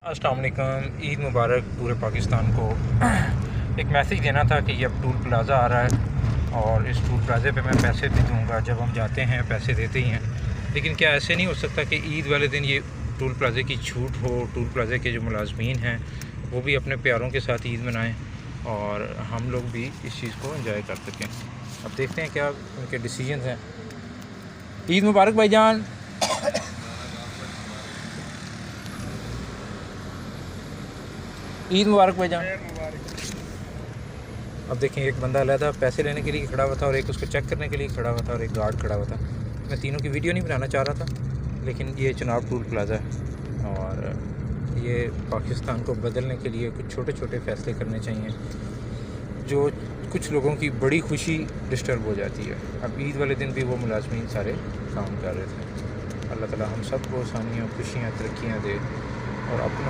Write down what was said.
अस्सलाम वालेकुम। ईद मुबारक पूरे पाकिस्तान को। एक मैसेज देना था कि ये अब टूल प्लाज़ा आ रहा है और इस टूल प्लाज़े पे मैं पैसे भी दूँगा। जब हम जाते हैं पैसे देते ही हैं, लेकिन क्या ऐसे नहीं हो सकता कि ईद वाले दिन ये टूल प्लाज़े की छूट हो? टूल प्लाज़े के जो मुलाजमीन हैं वो भी अपने प्यारों के साथ ईद मनाएँ और हम लोग भी इस चीज़ को एंजॉय कर सकें। अब देखते हैं क्या उनके डिसीजन हैं। ईद मुबारक भाईजान। ईद मुबारक भाईजान। अब देखें, एक बंदा अलहदा पैसे लेने के लिए खड़ा हुआ था और एक उसको चेक करने के लिए खड़ा हुआ था और एक गार्ड खड़ा हुआ था। मैं तीनों की वीडियो नहीं बनाना चाह रहा था, लेकिन ये चनाब टूल प्लाज़ा है और ये पाकिस्तान को बदलने के लिए कुछ छोटे छोटे फ़ैसले करने चाहिए जो कुछ लोगों की बड़ी खुशी डिस्टर्ब हो जाती है। अब ईद वाले दिन भी वो मुलाजमीन सारे काम कर रहे थे। अल्लाह ताला हम सब को आसानियाँ, खुशियाँ, तरक्कियाँ दे और अपनों